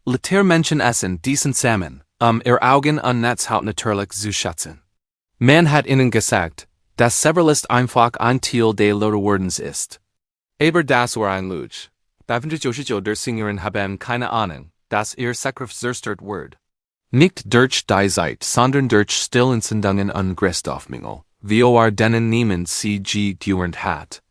Liegt, Menschen, essen, diesem, Samen, Ihr Augen und Netzhaut natürlich zu schützen. Man hat ihnen gesagt, dass Severlist einfach ein Teil des Lotterwordens ist. Aber das war ein Lüge. 99% der Senioren haben keine Ahnung, dass Ihre Sehkraft zerstört wird. Nicht durch die Zeit, sondern durch Stillensendungen und Christofmingel, vor denen niemand sie gedauert hat.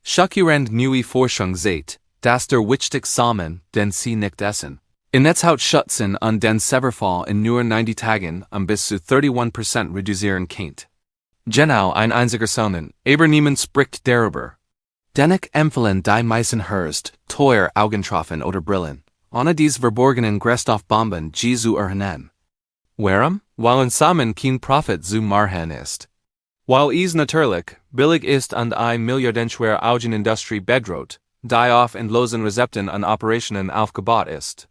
Schockierend neue Forschung zeigt, dass der wichtigste Samen, den sie nicht essen, in Netzhaut schützen und den Severfall in nur 90 Tagen bis zu 31% reduzieren kann. Genau ein einziger Samen, aber niemand spricht darüber. Dennoch empfehlen die meisten Hörst, teuer Augentropfen oder Brillen, ohne dies verborgenen Christofbomben zu erkennen. Warum? Weil ein Samen kein Profit zu machen ist. Weil es natürlich billig ist und eine milliardenschwere Augenindustrie bedroht, die auf endlosen Rezepten und Operationen aufgebaut ist.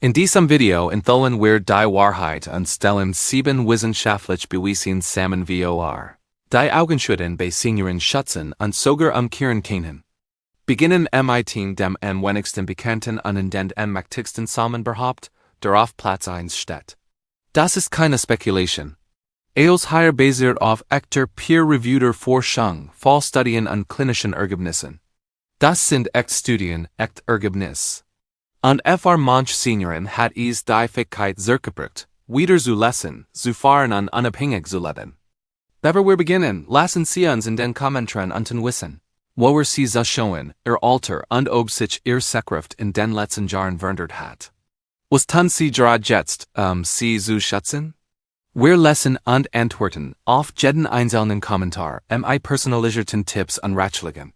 In diesem Video enthüllen wir die Wahrheit und stellen 7 wissenschaftlich bewiesene Samen vor. Die Augenschützen bei Senioren schützen und sogar umkehren können. Beginnen mit dem am wenigsten bekannten und den am mächtigsten Samen überhaupt, der auf Platz 1 steht. Das ist keine Spekulation. Es hier basiert auf echter peer-reviewter Forschung, Fallstudien und klinischen Ergebnissen. Das sind echt Studien, echt Ergebnisse. Und manch Senioren hat es die Fähigkeit zurückgebracht, wieder zu lesen, zu fahren und unabhängig zu leben. Bevor wir beginnen, lassen Sie uns in den Kommentaren unten wissen, wo Sie zu schauen, Ihr Alter und ob sich Ihre Sehkraft in den letzten Jahren verändert hat. Was tun Sie gerade jetzt, Sie zu schätzen? Wir lesen und antworten auf jeden einzelnen Kommentar mit personalisierten Tipps und Ratschlägen.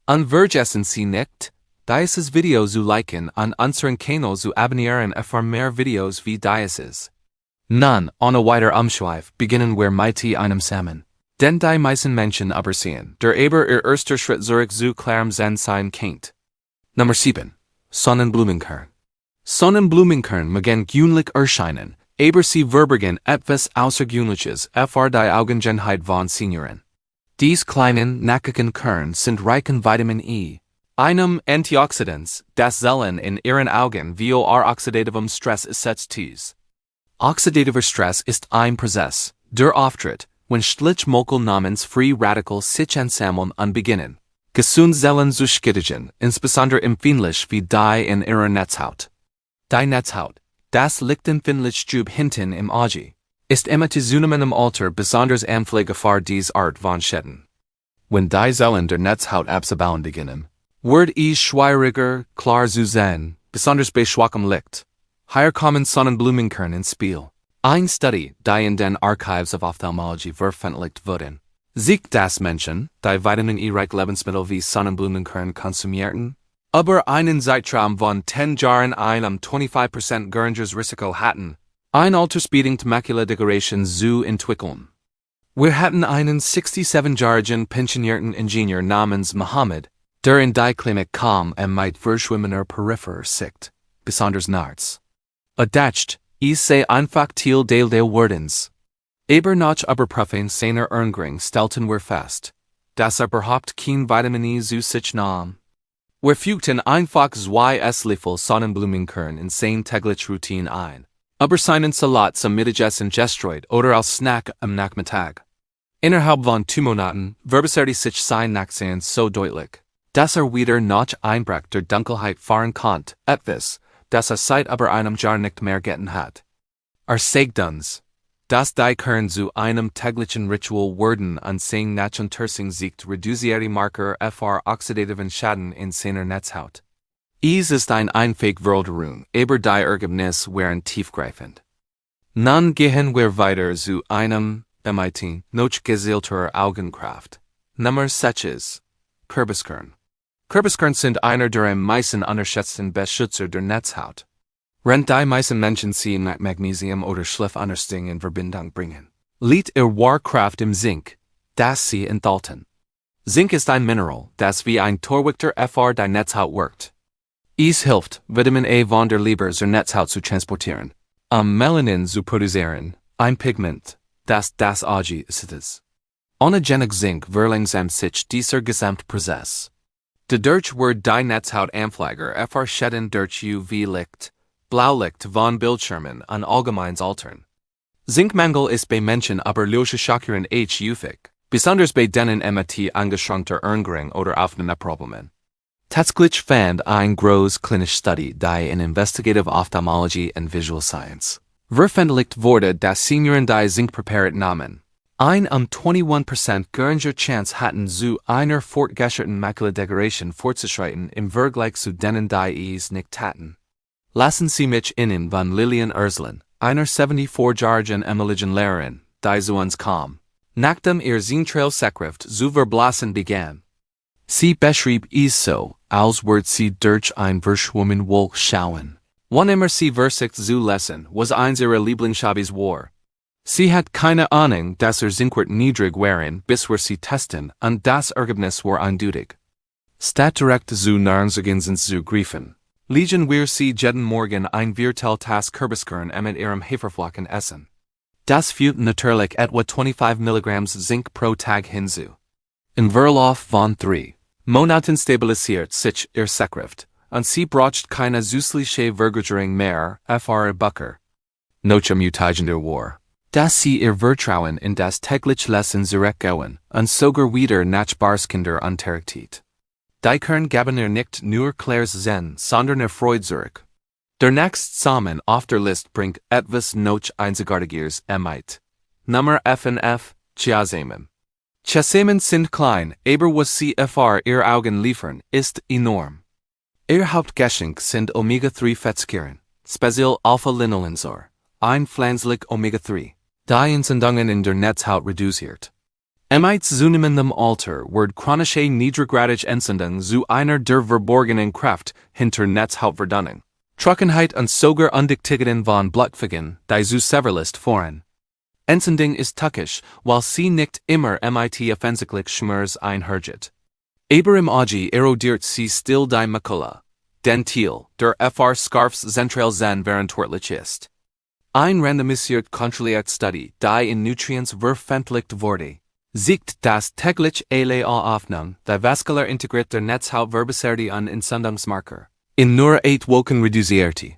Und vergessen Sie nicht, dieses Video zu liken und unseren Kanal zu abonnieren für mehr Videos wie dieses. Nun, ohne weiter Umschweif, beginnen wir mit einem Samen. Den die meisten Menschen übersehen, der aber ihr erster Schritt zurück zu klarem sein kennt. Nummer 7. Sonnenblumenkern. Sonnenblumenkern mögen gewöhnlich erscheinen, aber sie verbergen etwas Außergewöhnliches für die Augengenheit von Senioren. Dies kleinen, nackigen Kern sind reich an Vitamin E, einem Antioxidans, das selten in ihren Augen vor oxidativem Stress ersetzt ist. Oxidativer Stress ist ein Prozess, der auftritt, wenn schlichtmokel namens Free Radical sich ansammeln und beginnen, gesund Zellen zu schädigen, insbesondere empfindlich wie die in ihrer Netzhaut. Die Netzhaut, das lichtempfindliche Stub hinten im Auge, ist immer zu zunehmendem Alter besonders anfällig für diese Art von Schäden. Wenn die Zellen der Netzhaut abzubauen beginnen, wird es schwieriger, klar zu sehen, besonders bei schwachem Licht. Hier kommen Sonnenblumenkern ins Spiel. Ein Study, die in den Archives of Ophthalmology veröffentlicht wurde, zeigt, dass Menschen, die Vitamin E-reich Lebensmittel wie Sonnenblumenkern konsumierten, über einen Zeitraum von 10 Jahren ein 25% geringeres Risiko hatten, ein altersbedingt Makuladegeneration zu entwickeln. Wir hatten einen 67-jährigen pensionierten Ingenieur namens Mohammed, der in die Klinik kam mit verschwimmener peripherer Sicht, besonders nachts. Dacht, es sei einfach Teil des Werdens. Aber nach Überprüfung seiner Ernährung stellten wir fest, dass überhaupt kein Vitamin E zu sich nahm. Wir fügten einfach 2 Esslöffel Sonnenblumenkern in seine tägliche Routine ein, aber seinen Salat zum Mittagessen gestreut oder als Snack am Nachmittag. Innerhalb von 2 Monaten verbesserte sich sein Nachsehen so deutlich, dass wieder nach Einbruch der Dunkelheit fahren konnte, etwas, das seit über einem Jahr nicht mehr getan hat. Sagt uns, dass die Kern zu einem täglichen Ritual werden und seine Nachuntersuchung siegt reduzierte Marker für oxidativen Schaden in seiner Netzhaut. Es ist ein einfache Veränderung, aber die Ergebnisse wären tiefgreifend. Nun gehen wir weiter zu einem mit noch gezielter Augenkraft. Nummer 6. Kürbiskern. Kürbiskern sind einer der am meisten unterschätzten Beschützer der Netzhaut. Während die meisten Menschen sie mit Magnesium oder Schlafanstrengung in Verbindung bringen, liegt ihre wahre Kraft im Zink, das sie enthalten. Zink ist ein Mineral, das wie ein Torwächter für die Netzhaut wirkt. Es hilft, Vitamin A von der Leber zur Netzhaut zu transportieren, Melanin zu produzieren, ein Pigment, das Auge ist. Ohne genug Zink verlangsamt sich dieser Gesamtprozess. Dadurch wird die Netzhaut anfälliger für Schäden durch UV-Licht, Blaulicht von Bildschirmen an allgemeins altern. Zinkmangel ist bei Menschen aber lösche schockierend häufig, besonders bei denen mit angeschränkter Ernährung oder Aufnahmeproblemen. Tatsächlich fand ein groß klinische Studie die in Investigative Ophthalmology and Visual Science veröffentlicht wurde, dass Senioren die Zinkpräparat nahmen. Ein 21% geringer Chance hatten zu einer fortgeschrittenen Makuladegeneration fortzuschreiten im Vergleich zu denen die es nicht hatten. Lassen Sie mich Ihnen von Lilian Erzlen, einer 74-jährigen Emiligen Lehrerin, die zu uns kam, nachdem ihr Sehkraft zu verblassen begann. Sie beschrieb es so, als würde sie durch ein verschwommen Wolk schauen. Wann immer sie versucht zu lesen, was eins ihrer Lieblingshobbys war. Sie hat keine Ahnung, dass Zinkwert niedrig waren, bis wir sie testen, und das Ergebnis war eindeutig. Statt direkt zu Nahrungsergänzungen zu greifen, legen wir sie jeden Morgen ein Viertel Tasse Kürbiskern mit ihrem Haferflocken essen. Das fügt natürlich etwa 25 Milligramm Zink pro Tag hinzu. In Verlauf von 3 Monaten stabilisiert sich Ihre Sehkraft, und sie braucht keine zusätzliche Vergrößerung mehr, Frau Bucker. Noche mutagender war, dass sie ihr Vertrauen in das tägliche Lesen zurückgehen, und sogar wieder Nachbarskinder unterrichtet. Die Kern gaben ihr nicht nur klares Zen, sondern ihr Freude zurück. Der nächste Samen auf der Liste bringt etwas noch einzigartiges mit. Nummer FNF, Samen. Samen sind klein, aber was sie für ihr Augen liefern, ist enorm. Ihr Hauptgeschenk sind Omega-3-Fettsäuren, speziell Alpha-Linolensäure, ein pflanzlich Omega-3, die Entzündungen in der Netzhaut reduziert. Mit zunehmendem Alter wird chronische niedriggradige Entzündung zu einer der verborgenen Kraft hinter Netzhautverdünnung, Trockenheit und sogar Undichtigungen von Blutflecken, die zu Severlist führen. Entzündung ist tückisch, weil sie nicht immer mit offensichtlich Schmerz einhergeht. Aber im Auge erodiert sie still die Makula, den Teil, der Fr Scarfs zentral Zen verantwortlich ist. Ein randomisiert kontrolliert Studie, die in Nutrients veröffentlicht wurde, zeigt, dass täglich Aufnahme die vaskular Integrität der Netzhaut verbesserte an Entzündungsmarker in nur 8 Wochen reduzierte.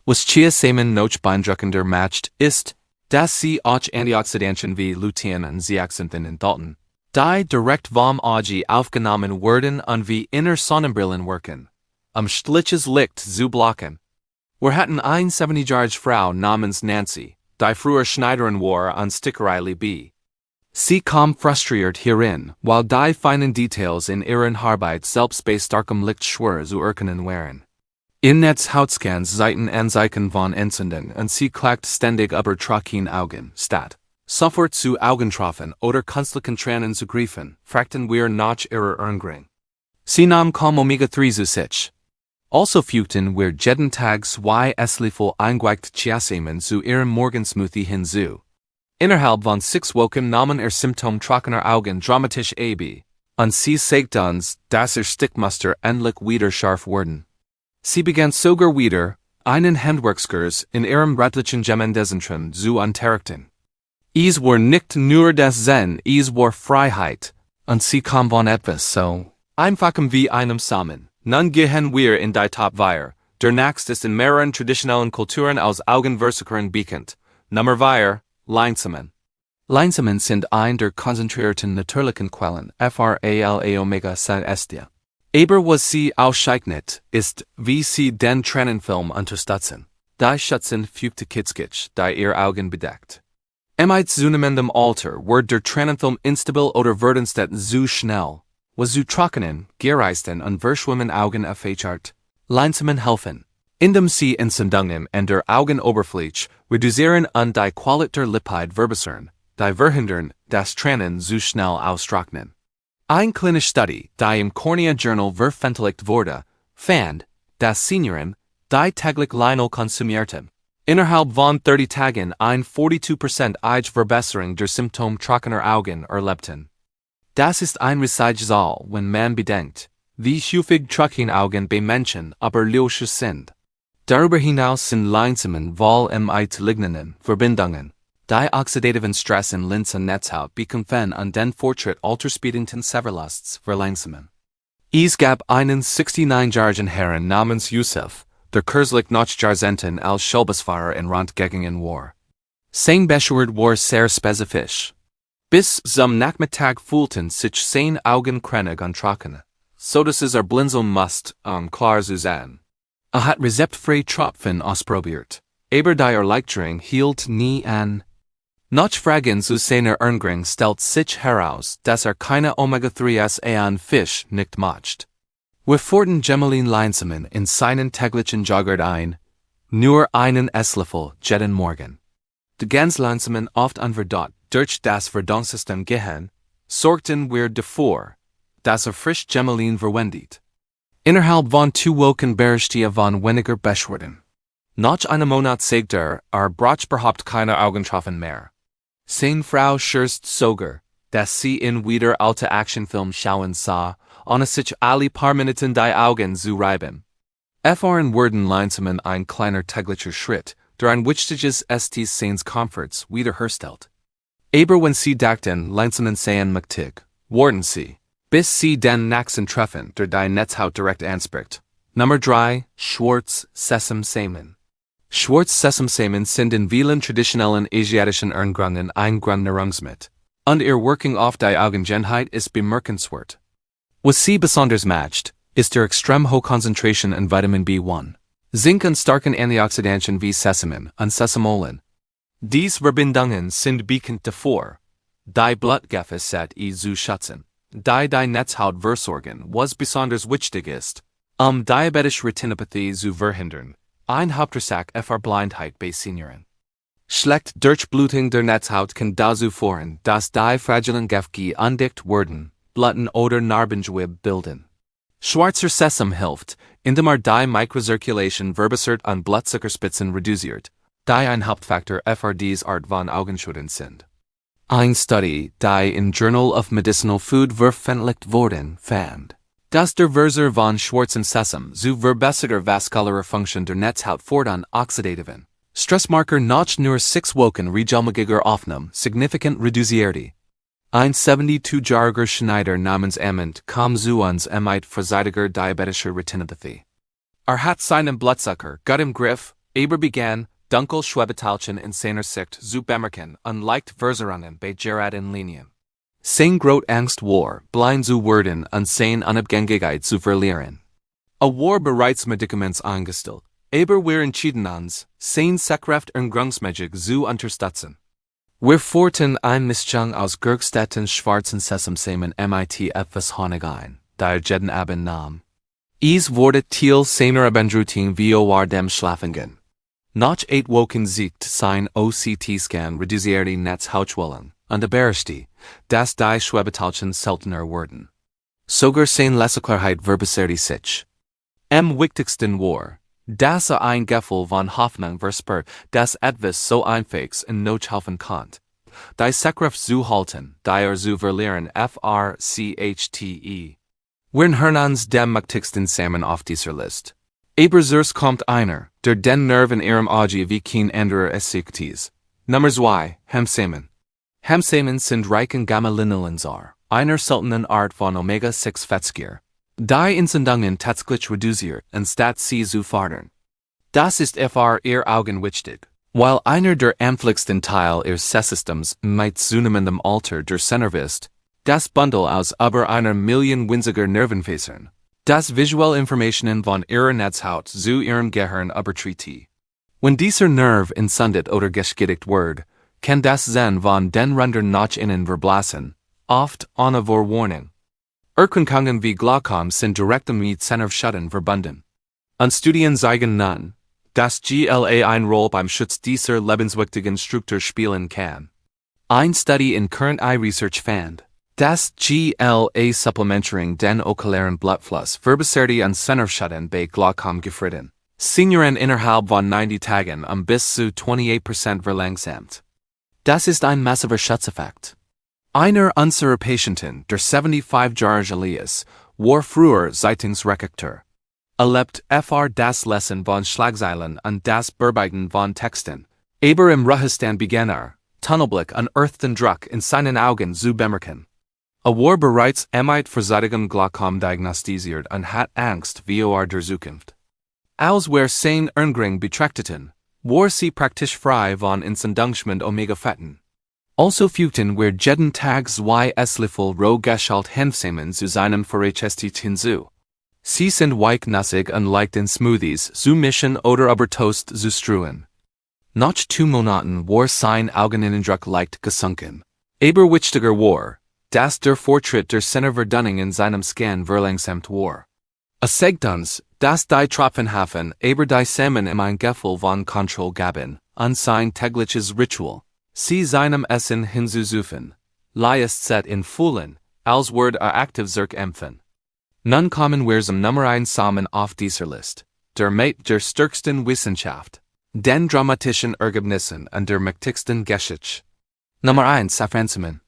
Was Samen noch beeindruckender macht, ist, dass sie auch Antioxidantien wie Lutein und Zeaxanthin enthalten, die direkt vom Auge aufgenommen werden und wie inner Sonnenbrillen wirken, schlichtes Licht zu blocken. Wir hatten eine 70-jährige Frau namens Nancy, die früher Schneiderin war und Stickerei B. Sie kam frustriert hierin, weil die feinen Details in ihren Arbeit selbst bei starkem Licht schwer zu erkennen waren. In Netzhautscans zeigten Anzeichen von Entzündung und sie klagt ständig über trockene Augen, statt sofort zu Augentropfen oder künstlichen Tränen zu greifen, fragten wir nach ihrer Ernährung. Sie nahm kaum Omega-3 zu sich. Also fügten wir jeden Tag 2 Esslöffel eingeweckte Samen zu ihrem Morgensmoothie hinzu. Innerhalb von 6 Wochen nahmen ihr Symptom trockener Augen dramatisch ab, und sie zeigte uns, dass ihr Stickmuster endlich wieder scharf wurden. Sie begann sogar wieder, einen Handwerkskurs in ihrem rechtlichen Gemeindezentrum zu unterrichten. Es war nicht nur das Zen, es war Freiheit, und sie kam von etwas so einfachem wie einem Samen. Nun gehen wir in die Top 4, der nächste ist in mehreren traditionellen Kulturen als Augenversuchern bekannt. Nummer 4, Leinsamen. Leinsamen sind ein der konzentrierten natürlichen Quellen, Omega-6 Aber was sie auszeichnet, ist, wie sie den Tränenfilm unterstützen. Die schützen fügte Kitzkitsch, die ihr Augen bedeckt. Mit zunehmendem Alter wird der Tränenfilm instabil oder werden statt zu schnell, was zu trockenen, gereisten und verschwommen Augen effektiert. Leinsamen helfen, indem sie Entzündungen in der Augenoberfläche reduzieren und die Qualität der Lipid verbessern, die verhindern, dass Tränen zu schnell austrocknen. Ein klinische Studie, die im Cornea Journal veröffentlicht wurde, fand, dass Senioren, die täglich Linol konsumierten, innerhalb von 30 Tagen eine 42% Verbesserung der Symptom trockener Augen erlebten. Das ist ein riesiges Zahl, wenn man bedenkt, wie häufig trockene Augen bei Menschen aber löslich sind. Darüber hinaus sind Leinsamen mit lignenden Verbindungen, die oxidativen Stress in Linse Netzhaut bekämpfen und den Fortschritt altersbedingten Severlusts verlangsamen. Es gab einen 69-jährigen Herrn namens Yusuf, der Kurzlich noch Jahrzehnten als Schulbesfahrer in Rand gegen war. Sein Beschwerd war sehr spezifisch. Bis zum Nachmittag fühlten sich seine Augen krennig und trocken, so dass es blinzeln musste, klar zu sein. Hat rezeptfrei Tropfen ausprobiert, aber die Erleichterung hielt nie an. Noch fragen zu seiner Erngrung stellt sich heraus, dass keine Omega-3-an Fisch nicht macht. Wir fuhrten Gemelin Leinsamen in seinen täglichen Joghurt ein, nur einen Esslöffel jeden Morgen. Die ganz Leinsamen oft unverdot durch das Verdauungssystem gehen, sorgten wir dafür, dass frisch Gemelin verwendet. Innerhalb von 2 Wochen berichtet von weniger Beschwerden. Noch einen Monat sagte brach überhaupt keine Augentropfen mehr. Seine Frau schürzt sogar, dass sie wieder alte Actionfilm schauen sah, ohne sich alle paar Minuten die Augen zu reiben. In Worden Leinsamen ein kleiner täglicher Schritt, der ein wichtiges Estes seines Komforts wiederherstellt. Aber wenn sie dachten, Leinsamen seien mächtig, wurden sie, bis sie den nächsten Treffen der die Netzhaut direkt anspricht. Nummer 3, Schwarz Sesamsamen. Schwarz Sesamsamen sind in vielen traditionellen asiatischen Erngrungen ein Grundnahrungsmittel, und ihr Working auf die Augengenheit ist bemerkenswert. Was sie besonders macht, ist der extrem hohe Konzentration an Vitamin B1, Zink und starken Antioxidantien wie Sesamin und Sesamolin. Diese Verbindungen sind bekannt dafür, die Blutgefäße zu schützen, die Netzhaut versorgen, was besonders wichtig ist, diabetische Retinopathie zu verhindern. Ein Hauptursache Blindheit bei Senioren. Schlecht Durchblutung der Netzhaut kann dazu führen, dass die fragilen Gefäße undicht werden, Bluten oder Narbengewebe bilden. Schwarzer Sesam hilft, indem die Mikrocirculation verbessert und Blutzuckerspitzen reduziert, die ein Hauptfaktor diese Art von Augenschäden sind. Ein Study, die in Journal of Medicinal Food veröffentlicht worden, fand, dass der Verzehr von schwarzen Sesam zu verbesserter vaskulärer Funktion der Netzhaut führt und oxidativen Stressmarker noch nur 6 Wochen regelmäßiger Aufnahme signifikant reduzierte. Ein 72-jähriger Schneider namens Amund kam zu uns mit vorzeitiger diabetischer Retinopathie. Hat seinen Blutzucker gut im Griff, aber begann, dunkel Schwebeteilchen in seiner Sicht zu bemerken und leicht Verzehrungen bei geraden Linien. Sein große Angst war, blind zu werden und seine Unabhängigkeit zu verlieren. War bereits Medikaments eingestellt, aber wir entschieden uns, seine Sehkraft erngrungsmäßig zu unterstützen. Wir fuhrten ein Mischung aus gergstätten schwarzen Sesamsamen mit etwas Honig ein, der jeden Abend nahm. Es wurde Teil seiner Abendroutine vor dem Schlafengehen. Nach 8 Wochen siegt sein OCT-Scan reduzierte Netzhautschwellung und berichtet, dass die Schwebeteilchen seltener wurden. Sogar seine Leseklarheit verbesserte sich. Am wichtigsten war, dass ein Gefühl von Hoffnung verspürt, dass etwas so einfaches in Not helfen konnte. Die Sehkraft zu halten, die zu verlieren FRCHTE. Wir hören dem mächtigsten Samen auf dieser Liste. Aber zuerst kommt einer, der den Nerv in ihrem Auge wie kein anderer Essigtes. Nummer 2, Hemsamen. Hemsamen sind reich in Gamma-Linolenzar, einer seltenen Art von Omega-6-Fettsäure. Die Entzündungen tatsächlich reduziert, anstatt sie zu fördern. Das ist ihr Augen wichtig, weil einer der empfindlichsten Teil ihres Sehsystems mit zunehmendem Alter der Senioren ist, das Bundle aus über einer Million winziger Nervenfasern, das visuelle Informationen von ihrer Netzhaut zu ihrem Gehirn überträgt. Wenn dieser Nerv entzündet oder geschädigt wird, kann das Sehen von den Rändern nach innen verblassen, oft ohne Vorwarnung. Erkrankungen wie Glaukom sind direkt mit Senervschaden verbunden. Und Studien zeigen nun, dass GLA eine Rolle beim Schutz dieser lebenswichtigen Struktur spielen kann. Ein Study in Current Eye Research fand, dass GLA Supplementering den okularen Blutfluss verbesserte und Senervschaden bei Glaukom gefrieden. Senioren innerhalb von 90 Tagen bis zu 28% verlangsamt. Das ist ein massiver Schutzeffekt. Einer unserer Patienten, der 75-jährige Elias, war früher Zeitungsredakteur. Lebt das Lesen von Schlagzeilen und das Bearbeiten von Texten, aber im Ruhestand begann Tunnelblick und earthten Druck in seinen Augen zu bemerken. War bereits mit vorzeitigem Glaukom diagnostiziert und hat Angst vor der Zukunft. Als wer sein Erngring betrachteten, war sie praktisch frei von Insendungsmund omega fetten. Also fügten wir jeden Tag zwei Esslöffel roh geschalt Hanfsamen zu seinem Verrätschestit hinzu. Sie sind weich nassig und leicht in Smoothies zu mischen oder über Toast zu streuen. Nach 2 Monaten war sein Augeninnendruck leicht gesunken. Aber wichtiger war, dass der Fortschritt der Sennerverdunning in seinem Scan verlangsamt war. Es zeigt uns, dass die Tropfenhafen aber die Samen im Eingeffel von Kontroll gaben, an sein tägliches Ritual, sie seinem Essen hinzuzufügen, leistet in Füllen, als Word aktiv zurück empfen. Nun kommen wir zum Nummer 1 Samen auf dieser List, der mit der stärksten Wissenschaft, den dramatischen Ergebnissen und der mächtigsten Geschichte. Nummer 1 Safransamen.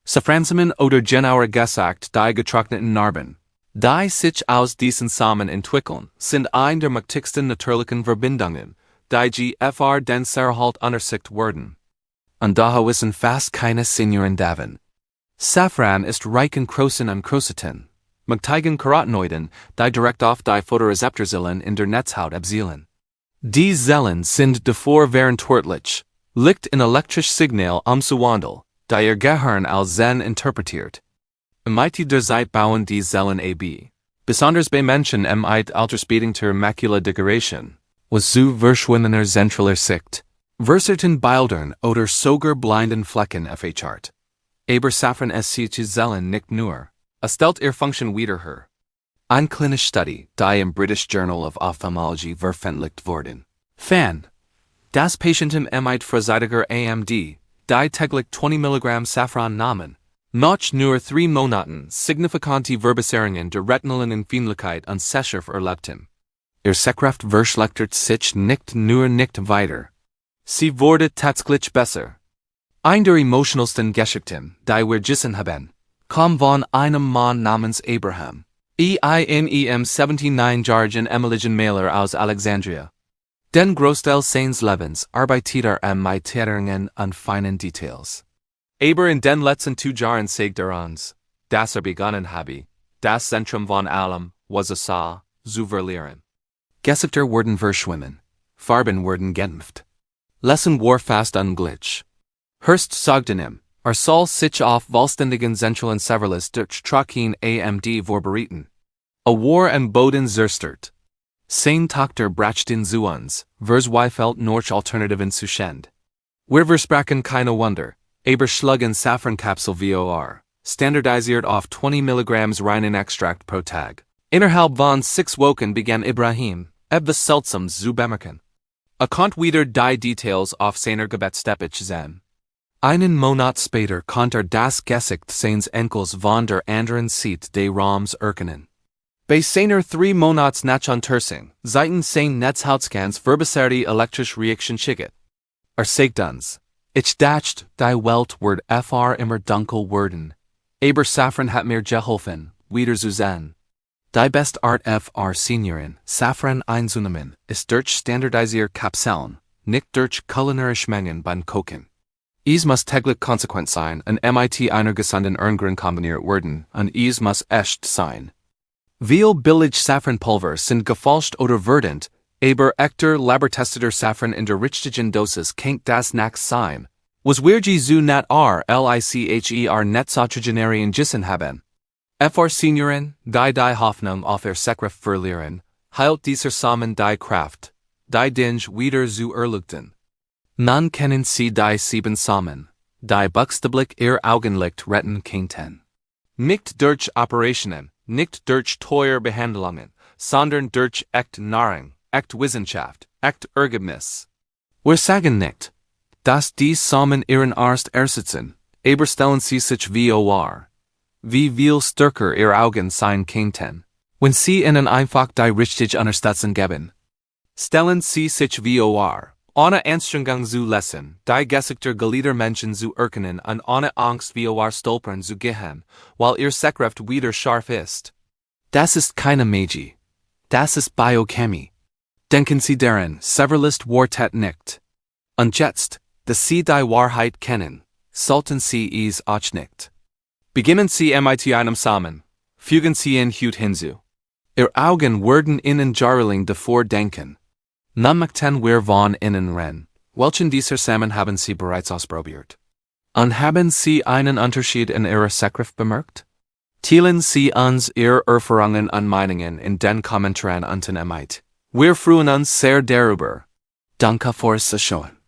Safransamen oder genauer gesagt die getrockneten Narben, die sich aus diesen Samen entwickeln, sind ein der mächtigsten natürlichen Verbindungen, die gfr den Serhalt untersucht wurden. Und daher wissen fast keine Senioren davon. Safran ist reich in Chrosin und Chrocetin, mächtigen Carotenoiden, die direkt auf die Photorezeptorzellen in der Netzhaut abzielen. Die Zellen sind davor verantwortlich, liegt in elektrisch Signal umzuwandeln, die ihr Gehirn als Zen interpretiert. Mit der Zeit bauen die Zellen ab. Besonders bei Menschen mit altersbedingter Makuladegeneration, was zu verschwindener zentraler Sicht, verserten Bildern oder sogar blinden Flecken FHart. Aber Safran sich Zellen nicht nur, stellt ihr Function wieder her. Ein klinische Studie, die im British Journal of Ophthalmology veröffentlicht worden. Fan. Das Patienten mit vorzeitiger AMD, die täglich 20 mg Safran nahmen, nach nur 3 Monaten signifikante Verbesserungen der retinalen Empfindlichkeit und Sehschärfe erlebten. Ihre Sehkraft verschlechtert sich nicht weiter. Sie wurde tatsächlich besser. Ein der emotionalsten Geschichten, die wir gesehen haben, kam von einem Mann namens Abraham. EINEM 79 Jargen Emiligen Mailer aus Alexandria. Den Großteil seines Lebens arbeitet mit Täterungen und feinen Details. Aber in den letzten 2 Jahren sagt uns, dass begonnen habe, das Zentrum von allem, was sah, zu verlieren. Gesichter wurden verschwimmen, Farben wurden gedämpft. Lesson war fast unglitch. Hurst sagten ihm, soll sich auf vollständigen zentralen Severlis durch Trocken AMD vorbereiten. War en Boden zerstört. Sein Tochter brachten zu uns, verzweifelt noch Alternativen zu schend. Wir versprachen keine Wunder, aber schlugen Safrankapsel vor, standardisiert auf 20 mg reinen Extrakt pro Tag. Innerhalb von 6 Wochen begann Ibrahim, etwas Seltsames zu bemerken. Konnte wieder die Details auf seiner Gebetsteppich sehen. Einen Monat später konnte das Gesicht seines Enkels von der anderen Seite des Raums erkennen. Bei seiner 3 Monats Nachuntersuchung, seien seine Netzhautscans verbesserte elektrische Reaktion schickt. Sagt uns, ich dachte, die Welt wird immer dunkel werden. Aber Safran hat mir geholfen, wieder zu sehen. Die beste Art Senioren, Safran einzunehmen, ist durch standardisierte Kapseln, nicht durch kulinarische Mengen beim Kochen. Es muss täglich konsequent sein und mit einer gesunden Ernährung kombiniert werden und es muss echt sein. Viel billig Safranpulver sind gefälscht oder verdient, aber echter labortesteter Safran in der richtigen Dosis kennt das nach sein, was wir zu licher Netzhautregenerien gesehen haben. Senioren, die Hoffnung auf ihre Sehkraft verlieren, heilt dieser Samen die Kraft, die Dinge wieder zu erleuchten. Nun kennen sie die 7 Samen, die buchstäblich ihr Augenlicht retten könnten. Nicht durch Operationen, nicht durch teure Behandlungen, sondern durch echte Nahrung, echte Wissenschaft, echte Ergebnis. Wir sagen nicht, dass die Samen ihren Arzt ersetzen, aber stellen sie sich vor, wie viel stärker ihre Augen sein könnten, wenn sie ihnen einfach die richtige Unterstützung geben. Stellen sie sich vor, ohne Anstrengung zu lesen, die Gesichter geliebter Menschen zu erkennen und ohne Angst vor Stolpern zu gehen, weil ihr Sehkraft wieder scharf ist. Das ist keine Magie. Das ist Biochemie. Denken Sie darin, Severlist wartet nicht. Und jetzt, dass Sie die Wahrheit kennen, sollten Sie es auch nicht. Beginnen Sie mit einem Samen, fügen Sie ihn gut hinzu. Ihr Augen werden innen jarring davor denken. Nammakten wir von innen ren. Welchen dieser Samen haben Sie bereits ausprobiert? Und haben Sie einen Unterschied in Ihrer Sehkraft bemerkt? Teilen Sie uns Ihre Erfahrungen und Meinungen in den Kommentaren unten mit. Wir freuen uns sehr darüber. Danke fürs Zuschauen.